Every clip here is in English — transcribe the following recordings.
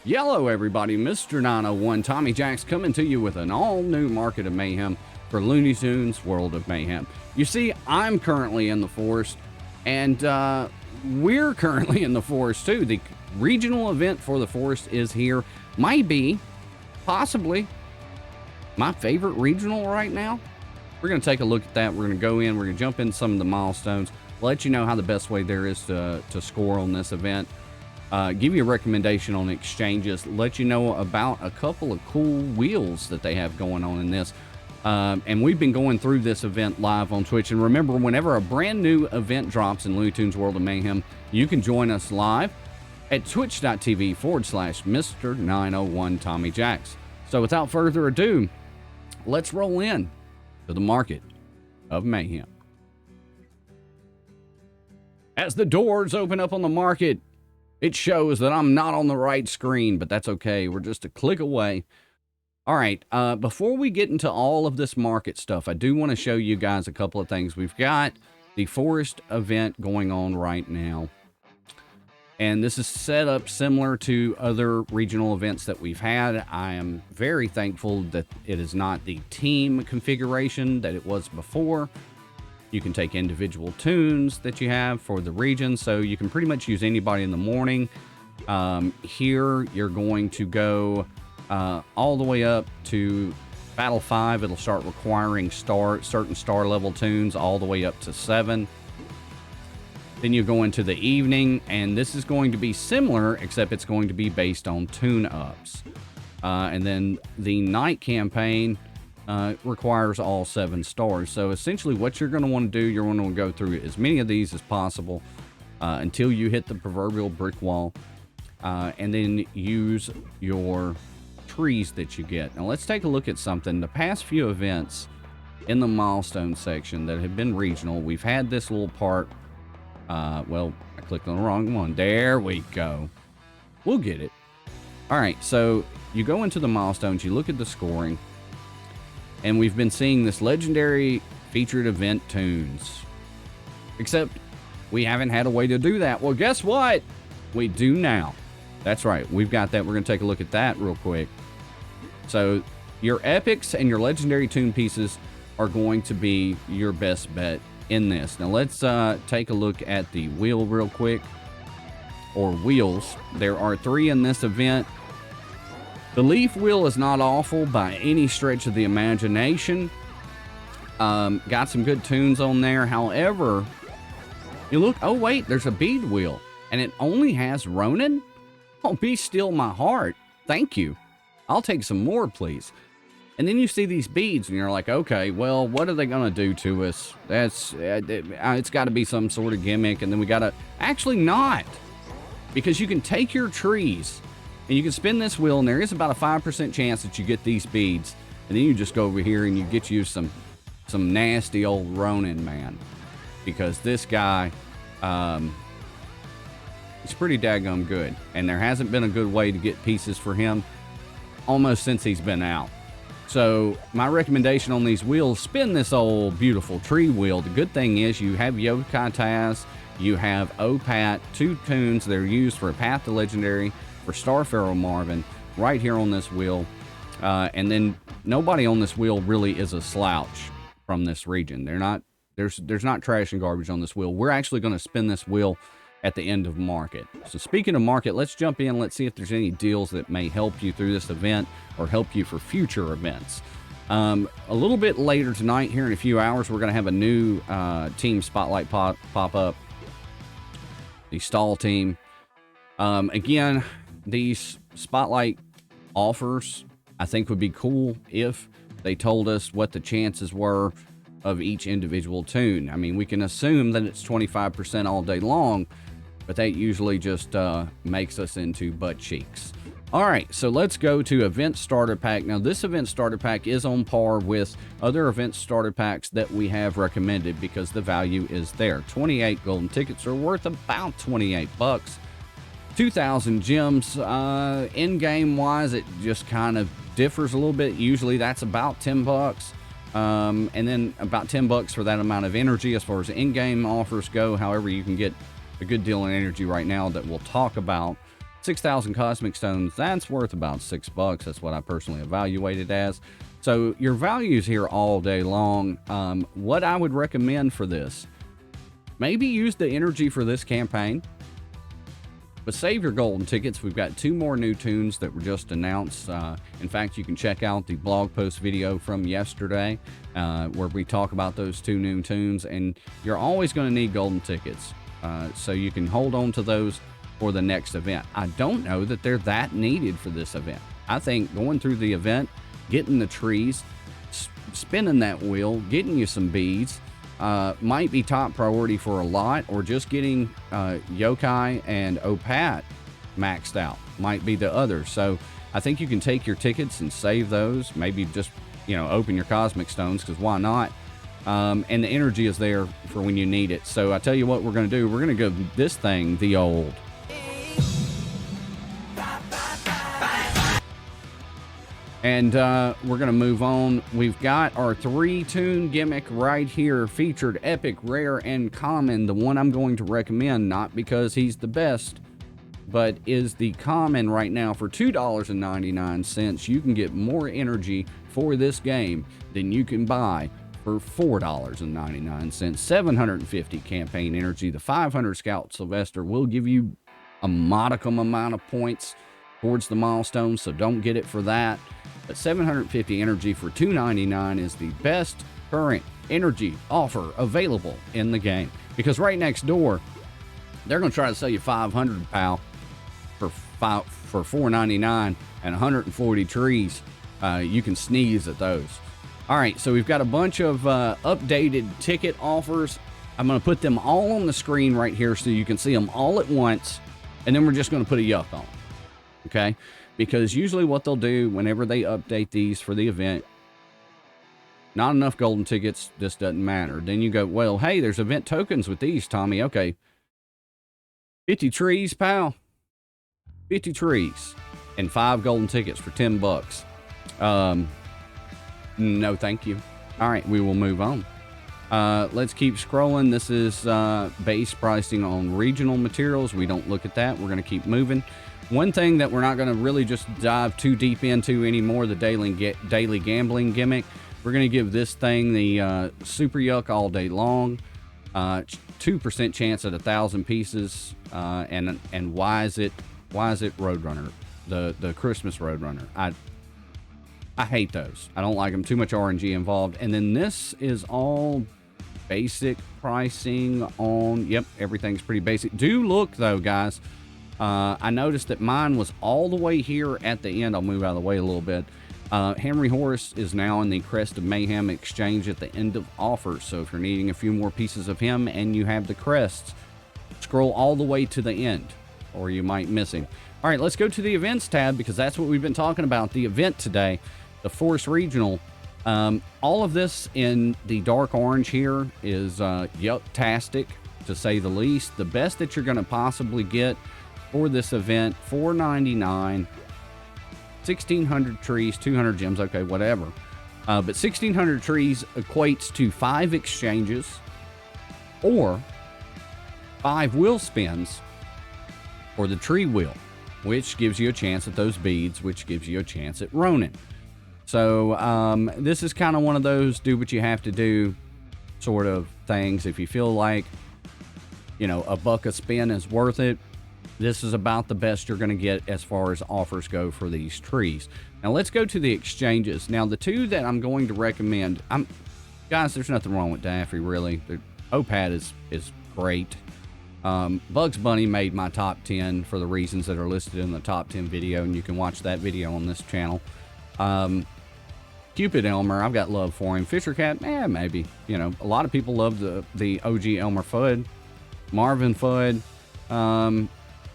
Yellow, everybody. Mr. 901 Tommy Jacks coming to you with an all-new Market of Mayhem for Looney Tunes World of Mayhem. You see, I'm currently in the forest, and we're currently in the forest, too. The regional event for the forest is here. Might be, possibly, my favorite regional right now. We're going to take a look at that. We're going to go in. We're going to jump in some of the milestones, let you know how the best way there is to score on this event. Give you a recommendation on exchanges, let you know about a couple of cool wheels that they have going on in this. And we've been going through this event live on Twitch. And remember, whenever a brand new event drops in Looney Tunes World of Mayhem, you can join us live at twitch.tv/Mr. 901 Tommy Jacks. So without further ado, let's roll in to the Market of Mayhem. As the doors open up on the market, it shows that I'm not on the right screen, but that's okay. We're just a click away. All right, before we get into all of this market stuff, I do want to show you guys a couple of things. We've got the forest event going on right now. And this is set up similar to other regional events that we've had. I am very thankful that it is not the team configuration that it was before. You can take individual tunes that you have for the region, so you can pretty much use anybody in the morning. Here, you're going to go all the way up to Battle 5. It'll start requiring certain star level tunes all the way up to 7. Then you go into the evening, and this is going to be similar, except it's going to be based on tune-ups. And then the night campaign requires all 7 stars. So essentially what you're going to want to do, you're going to go through as many of these as possible until you hit the proverbial brick wall, and then use your trees that you get. Now let's take a look at something. The past few events in the milestone section that have been regional, we've had this little part. Well, I clicked on the wrong one. There we go. We'll get it. All right, so you go into the milestones, you look at the scoring, and we've been seeing this legendary featured event tunes. Except we haven't had a way to do that. Well, guess what? We do now. That's right. We've got that. We're going to take a look at that real quick. So your epics and your legendary tune pieces are going to be your best bet in this. Now let's take a look at the wheel real quick. Or wheels. There are 3 in this event. The leaf wheel is not awful by any stretch of the imagination. Got some good tunes on there. However, you look, oh wait, there's a bead wheel, and it only has Ronin? Oh, be still my heart. Thank you. I'll take some more, please. And then you see these beads, and you're like, okay, well, what are they going to do to us? It's got to be some sort of gimmick, and then we got to... Actually not, because you can take your trees, and you can spin this wheel, and there is about a 5% chance that you get these beads. And then you just go over here and you get you some nasty old Ronin, man. Because this guy, he's pretty daggum good. And there hasn't been a good way to get pieces for him almost since he's been out. So my recommendation on these wheels, spin this old beautiful tree wheel. The good thing is you have Yokai Taz, you have Opat, 2 tunes that are used for a Path to Legendary, for Starpharaoh Marvin, right here on this wheel. And then nobody on this wheel really is a slouch from this region. They're not, there's not trash and garbage on this wheel. We're actually going to spin this wheel at the end of market. So speaking of market, let's jump in. Let's see if there's any deals that may help you through this event or help you for future events. A little bit later tonight, here in a few hours, we're going to have a new team spotlight pop up. The stall team. Again, these spotlight offers, I think, would be cool if they told us what the chances were of each individual tune. I mean, we can assume that it's 25% all day long, but that usually just makes us into butt cheeks. All right, so let's go to Event Starter Pack. Now, this Event Starter Pack is on par with other Event Starter Packs that we have recommended because the value is there. 28 golden tickets are worth about 28 bucks. 2,000 gems. In-game wise, it just kind of differs a little bit. Usually that's about 10 bucks. And then about 10 bucks for that amount of energy as far as in-game offers go. However, you can get a good deal of energy right now that we'll talk about. 6,000 cosmic stones, that's worth about $6. That's what I personally evaluate it as. So your value's here all day long. What I would recommend for this, maybe use the energy for this campaign, but save your golden tickets. We've got 2 more new tunes that were just announced. In fact, you can check out the blog post video from yesterday where we talk about those 2 new tunes, and you're always going to need golden tickets. So you can hold on to those for the next event. I don't know that they're that needed for this event. I think going through the event, getting the trees, spinning that wheel, getting you some beads, might be top priority for a lot, or just getting yokai and opat maxed out might be the other. So I think you can take your tickets and save those, maybe just, open your cosmic stones, because why not? And the energy is there for when you need it. So I tell you what we're going to do. We're going to give this thing the old. And we're going to move on. We've got our 3-tune gimmick right here, featured epic, rare, and common. The one I'm going to recommend, not because he's the best, but is the common right now for $2.99. You can get more energy for this game than you can buy for $4.99. 750 campaign energy. The 500 Scout Sylvester will give you a modicum amount of points towards the milestone, so don't get it for that. But 750 energy for $2.99 is the best current energy offer available in the game. Because right next door, they're going to try to sell you 500, pal, for $4.99 and 140 trees. You can sneeze at those. All right, so we've got a bunch of updated ticket offers. I'm going to put them all on the screen right here so you can see them all at once, and then we're just going to put a yuck on. Okay? Because usually what they'll do whenever they update these for the event, not enough golden tickets, this doesn't matter. Then you go, well, hey, there's event tokens with these, Tommy. Okay. 50 trees, pal. 50 trees. And 5 golden tickets for $10. No, thank you. All right, we will move on. Let's keep scrolling. This is base pricing on regional materials. We don't look at that. We're going to keep moving. One thing that we're not going to really just dive too deep into anymore, the daily gambling gimmick. We're going to give this thing the super yuck all day long. 2% chance at 1,000 pieces. And why is it Roadrunner? The Christmas Roadrunner. I hate those. I don't like them. Too much RNG involved. And then this is all basic pricing on. Yep, everything's pretty basic. Do look though, guys. I noticed that mine was all the way here at the end. I'll move out of the way a little bit. Henry Horse is now in the Crest of Mayhem exchange at the end of offers. So if you're needing a few more pieces of him and you have the crests, scroll all the way to the end, or you might miss him. All right, let's go to the events tab, because that's what we've been talking about. The event today, the Forest Regional. All of this in the dark orange here is yuck-tastic, to say the least. The best that you're going to possibly get for this event, $4.99, 1,600 trees, 200 gems, okay, whatever. But 1,600 trees equates to 5 exchanges or 5 wheel spins for the tree wheel, which gives you a chance at those beads, which gives you a chance at Ronin. So this is kind of one of those do what you have to do sort of things. If you feel like, a buck a spin is worth it, this is about the best you're going to get as far as offers go for these trees. Now let's go to the exchanges. Now the 2 that I'm going to recommend, guys, there's nothing wrong with Daffy, really. The Opat is great. Bugs Bunny made my top 10 for the reasons that are listed in the top 10 video, and you can watch that video on this channel. Cupid Elmer, I've got love for him. Fisher Cat, maybe. A lot of people love the OG Elmer Fudd. Marvin Fudd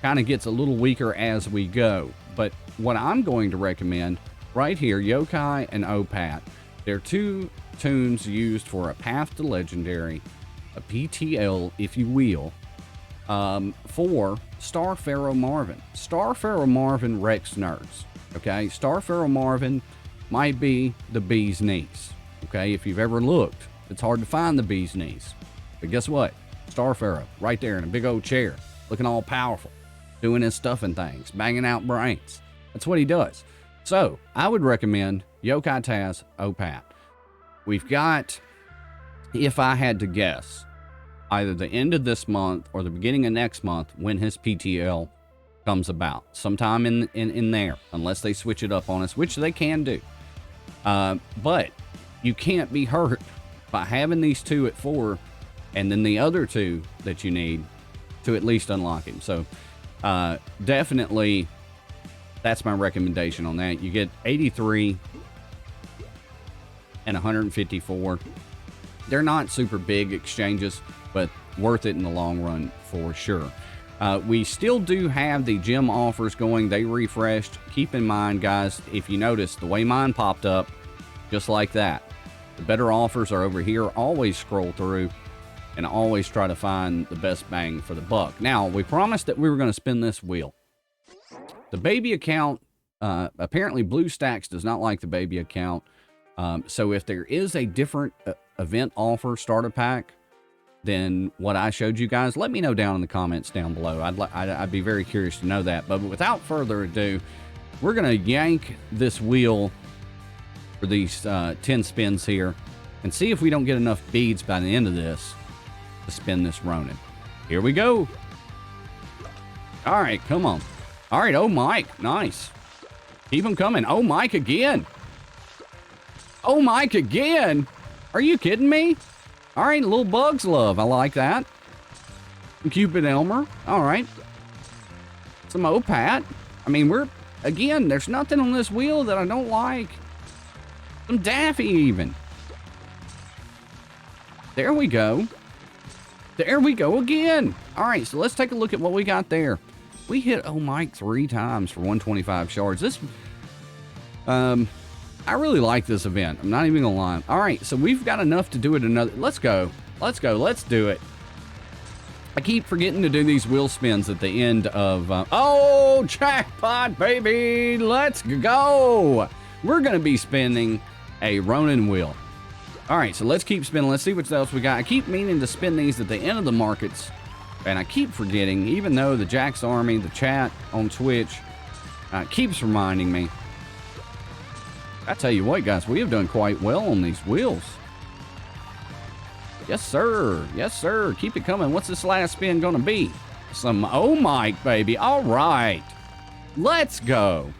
kind of gets a little weaker as we go. But what I'm going to recommend right here, Yokai and Opat, they're 2 tunes used for a Path to Legendary, a PTL, if you will, for Star Pharaoh Marvin. Star Pharaoh Marvin wrecks nerds. Okay, Star Pharaoh Marvin might be the bee's knees. Okay, if you've ever looked, it's hard to find the bee's knees. But guess what? Star Pharaoh, right there in a big old chair, looking all powerful. doing his stuffing things, banging out brains. That's what he does. So I would recommend Yokai Taz Opat. We've got, if I had to guess, either the end of this month or the beginning of next month when his PTL comes about. Sometime in there, unless they switch it up on us, which they can do. But you can't be hurt by having these two at 4 and then the other 2 that you need to at least unlock him. So definitely that's my recommendation on that. You get 83 and 154. They're not super big exchanges, but worth it in the long run for sure. We still do have the gym offers going. They refreshed. Keep in mind, guys, if you notice, the way mine popped up, just like that. The better offers are over here. Always scroll through and always try to find the best bang for the buck. Now, we promised that we were going to spin this wheel. The baby account, apparently BlueStacks does not like the baby account. So if there is a different event offer starter pack than what I showed you guys, let me know down in the comments down below. I'd be very curious to know that. But without further ado, we're going to yank this wheel for these 10 spins here and see if we don't get enough beads by the end of this to spin this Ronin. Here we go. All right, come on. All right, oh, Mike, nice. Keep them coming. Oh, Mike again. Oh, Mike again. Are you kidding me? All right, little Bugs Love. I like that. Some Cupid Elmer. All right. Some Opat. I mean, again, there's nothing on this wheel that I don't like. Some Daffy even. There we go. There we go again. All right, so let's take a look at what we got there. We hit Oh Mike 3 times for 125 shards. This, I really like this event. I'm not even gonna lie. All right, so we've got enough to do it another. Let's go. Let's go. Let's do it. I keep forgetting to do these wheel spins at the end of, oh, jackpot, baby. Let's go. We're gonna be spinning a Ronin Wheel. All right, so let's keep spinning. Let's see what else we got. I keep meaning to spin these at the end of the markets, and I keep forgetting, even though the Jack's Army, the chat on Twitch, keeps reminding me. I tell you what, guys, we have done quite well on these wheels. Yes, sir. Yes, sir. Keep it coming. What's this last spin going to be? Some Oh Mike, baby. All right. Let's go.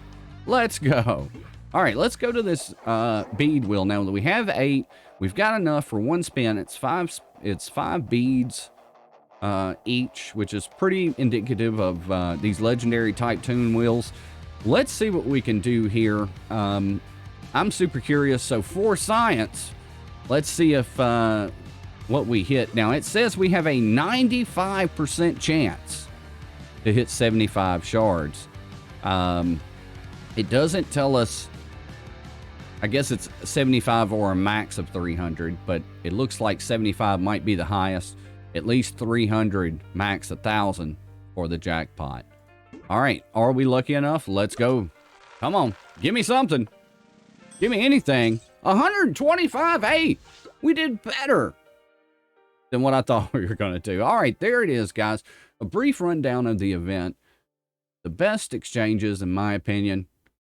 Let's go. All right, let's go to this bead wheel now that we have 8. We've got enough for one spin. It's 5 beads each, which is pretty indicative of these legendary type tune wheels. Let's see what we can do here. I'm super curious. So for science, let's see if what we hit. Now, it says we have a 95% chance to hit 75 shards. It doesn't tell us. I guess it's 75 or a max of 300, but it looks like 75 might be the highest. At least 300, max 1,000 for the jackpot. All right, are we lucky enough? Let's go. Come on, give me something. Give me anything. 125, hey, we did better than what I thought we were going to do. All right, there it is, guys. A brief rundown of the event. The best exchanges, in my opinion.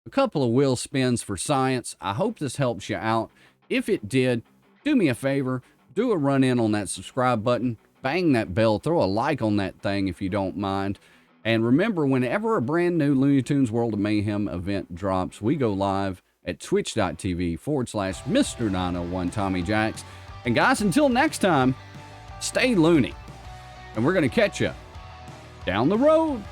A couple of wheel spins for science. I hope this helps you out. If it did, do me a favor. Do a run in on that subscribe button. Bang that bell. Throw a like on that thing if you don't mind. And remember, whenever a brand new Looney Tunes World of Mayhem event drops, we go live at twitch.tv/Mr.901 Tommy Jacks. And guys, until next time, stay loony. And we're going to catch you down the road.